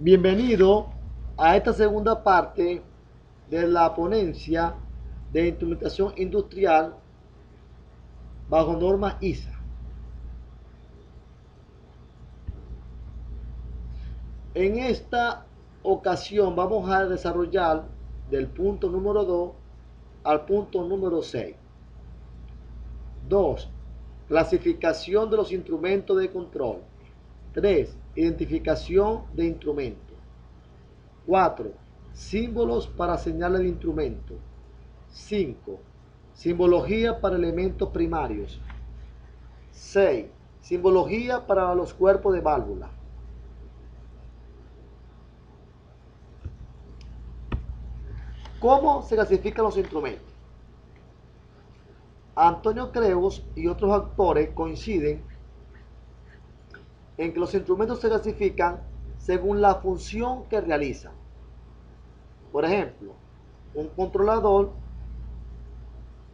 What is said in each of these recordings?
Bienvenido a esta segunda parte de la ponencia de instrumentación industrial bajo norma ISA. En esta ocasión vamos a desarrollar del punto número 2 al punto número 6. 2. Clasificación de los instrumentos de control. 3. Identificación de instrumentos. 4. Símbolos para señales de instrumento. 5. Simbología para elementos primarios. 6. Simbología para los cuerpos de válvula. ¿Cómo se clasifican los instrumentos? Antonio Creus y otros autores coinciden en que los instrumentos se clasifican según la función que realizan. Por ejemplo, un controlador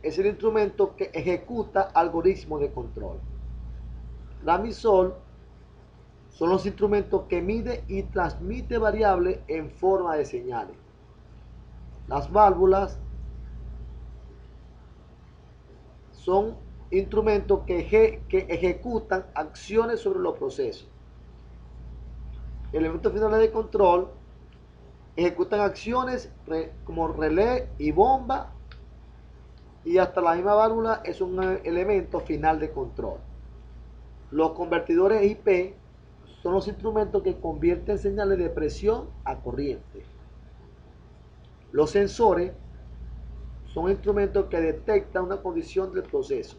es el instrumento que ejecuta algoritmos de control. Transmisor son los instrumentos que mide y transmite variables en forma de señales. Las válvulas son instrumentos que ejecutan acciones sobre los procesos. Elementos finales de control ejecutan acciones como relé y bomba, y hasta la misma válvula es un elemento final de control. Los convertidores IP son los instrumentos que convierten señales de presión a corriente. Los sensores son instrumentos que detectan una condición del proceso.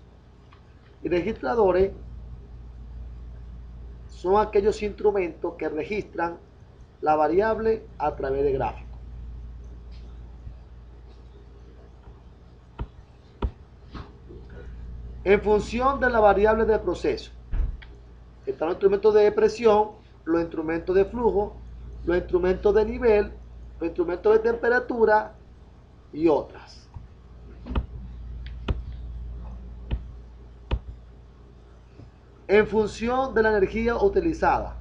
Y registradores son aquellos instrumentos que registran la variable a través de gráficos. En función de la variable del proceso, están los instrumentos de presión, los instrumentos de flujo, los instrumentos de nivel, los instrumentos de temperatura y otras. En función de la energía utilizada,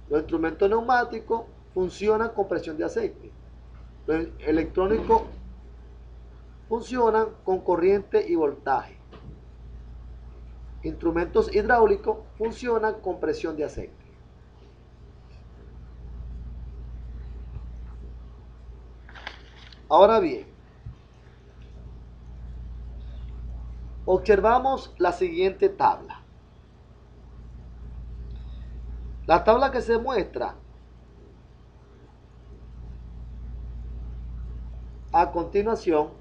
los instrumentos neumáticos funcionan con presión de aceite. Los electrónicos funcionan con corriente y voltaje. Instrumentos hidráulicos funcionan con presión de aceite. Ahora bien, observamos la siguiente tabla. La tabla que se muestra a continuación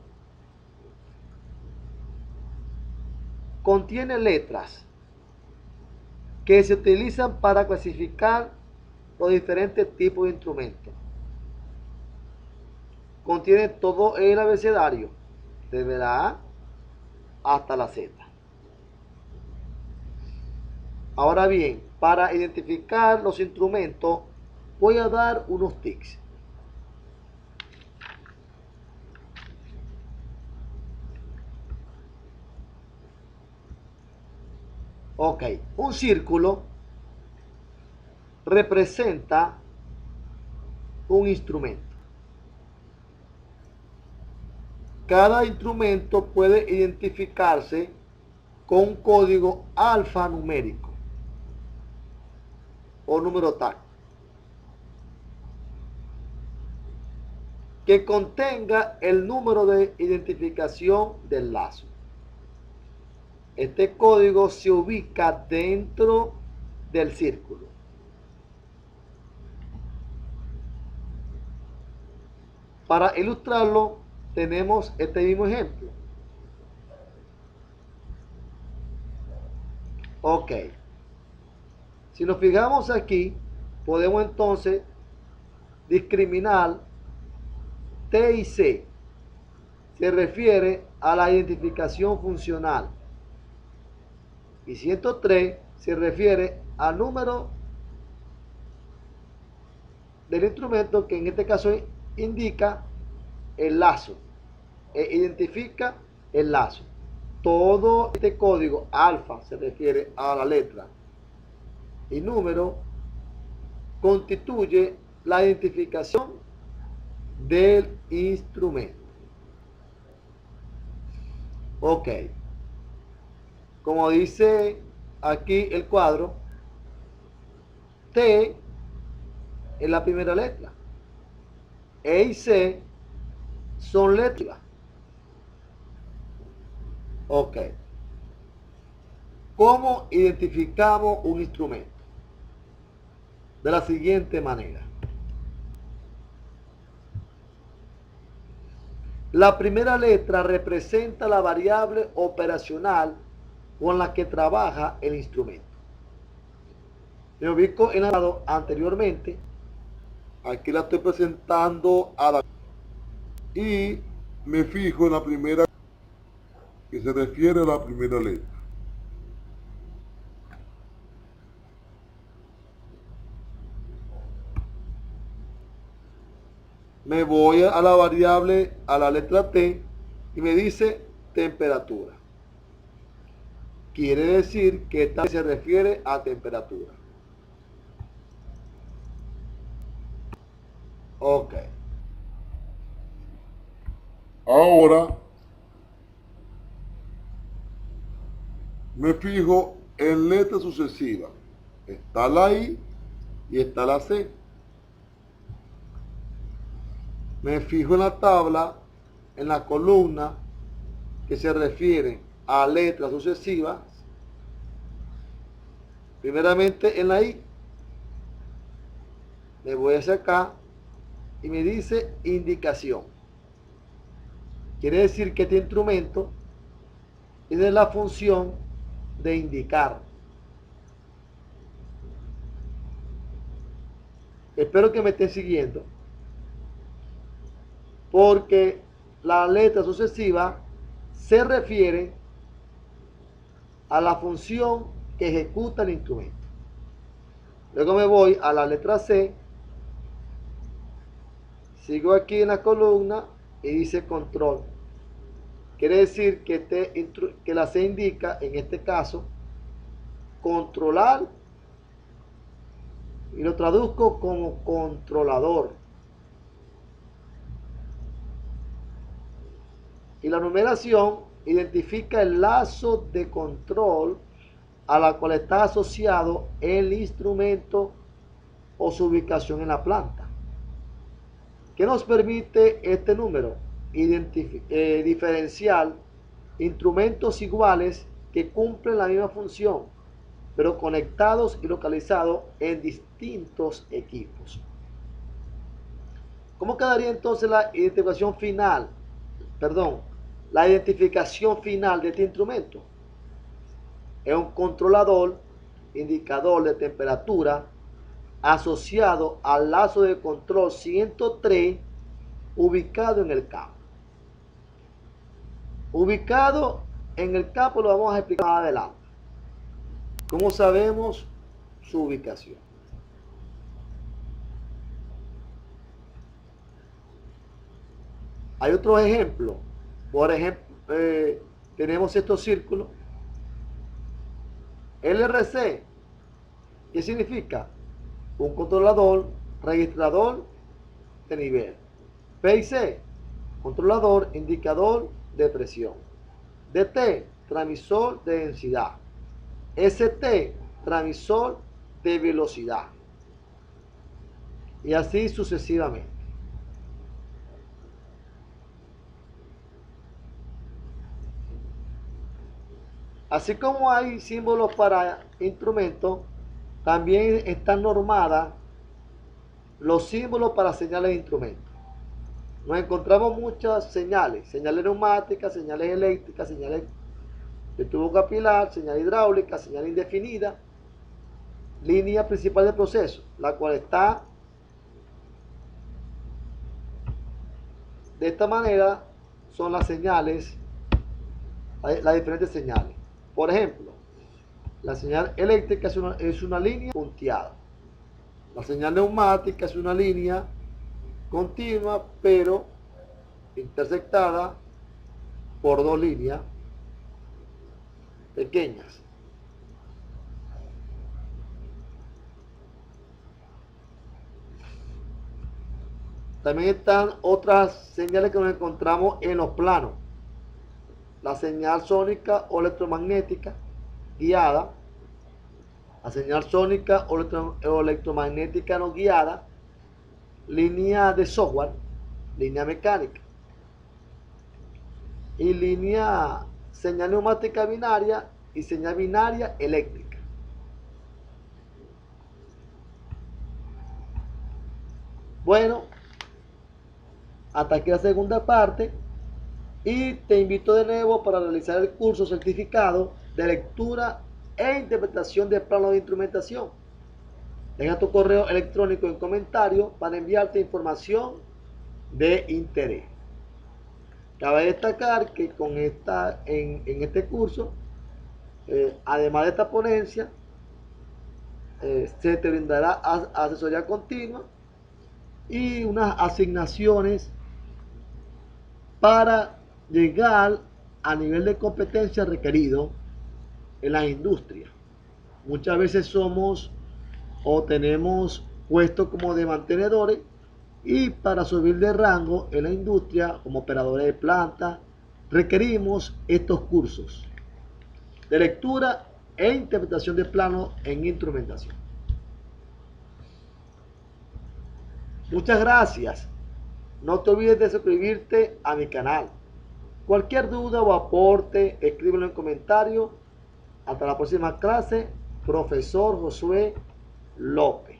contiene letras que se utilizan para clasificar los diferentes tipos de instrumentos. Contiene todo el abecedario, desde la A hasta la Z. Ahora bien, para identificar los instrumentos, voy a dar unos tics. Ok, un círculo representa un instrumento. Cada instrumento puede identificarse con un código alfanumérico o número TAC que contenga el número de identificación del lazo. Este código se ubica dentro del círculo. Para ilustrarlo, tenemos este mismo ejemplo. Ok. Si nos fijamos aquí, podemos entonces discriminar T y C. Se refiere a la identificación funcional. Y 103 se refiere al número del instrumento, que en este caso indica el lazo, identifica el lazo. Todo este código alfa se refiere a la letra y número constituye la identificación del instrumento. Ok. Como dice aquí el cuadro, T es la primera letra. E y C son letras. Ok. ¿Cómo identificamos un instrumento? De la siguiente manera. La primera letra representa la variable operacional con la que trabaja el instrumento. Me ubico en el lado anteriormente. Aquí la estoy presentando a la... Y me fijo en la primera, que se refiere a la primera letra. Me voy a la variable, a la letra T, y me dice temperatura. Quiere decir que esta se refiere a temperatura. Ok. Ahora me fijo en letras sucesivas. Está la I y está la C. Me fijo en la tabla, en la columna que se refiere a letras sucesivas. Primeramente en la I. Me voy hacia acá y me dice indicación. Quiere decir que este instrumento tiene la función de indicar. Espero que me estén siguiendo, porque la letra sucesiva se refiere a la función que ejecuta el instrumento. Luego me voy a la letra C, sigo aquí en la columna y dice control. Quiere decir que la C indica, en este caso, controlar, y lo traduzco como controlador. Y la numeración identifica el lazo de control a la cual está asociado el instrumento o su ubicación en la planta. ¿Qué nos permite este número? Diferenciar instrumentos iguales que cumplen la misma función, pero conectados y localizados en distintos equipos. ¿Cómo quedaría entonces la identificación final? Perdón, la identificación final de este instrumento. Es un controlador, indicador de temperatura, asociado al lazo de control 103, ubicado en el campo. Ubicado en el campo lo vamos a explicar más adelante. ¿Cómo sabemos su ubicación? Hay otros ejemplos. Por ejemplo, tenemos estos círculos. LRC, ¿qué significa? Un controlador, registrador de nivel. PIC, controlador, indicador de presión. DT, transmisor de densidad. ST, transmisor de velocidad. Y así sucesivamente. Así como hay símbolos para instrumentos, también están normadas los símbolos para señales de instrumentos. Nos encontramos muchas señales: señales neumáticas, señales eléctricas, señales de tubo capilar, señal hidráulica, señal indefinida, línea principal del proceso, la cual está de esta manera. Son las señales, las diferentes señales. Por ejemplo, la señal eléctrica es una línea punteada. La señal neumática es una línea continua, pero intersectada por dos líneas pequeñas. También están otras señales que nos encontramos en los planos. La señal sónica o electromagnética guiada, la señal sónica o electromagnética no guiada, línea de software, línea mecánica y línea señal neumática binaria y señal binaria eléctrica. Bueno, hasta aquí la segunda parte y te invito de nuevo para realizar el curso certificado de lectura e interpretación de planos de instrumentación. Deja tu correo electrónico en comentario para enviarte información de interés. Cabe destacar que en este curso, además de esta ponencia, se te brindará asesoría continua y unas asignaciones para llegar al nivel de competencia requerido en las industrias. Muchas veces somos o tenemos puestos como de mantenedores y para subir de rango en la industria como operadores de planta requerimos estos cursos de lectura e interpretación de planos en instrumentación. Muchas gracias. No te olvides de suscribirte a mi canal. Cualquier duda o aporte, escríbelo en comentarios. Hasta la próxima clase, profesor Josué López.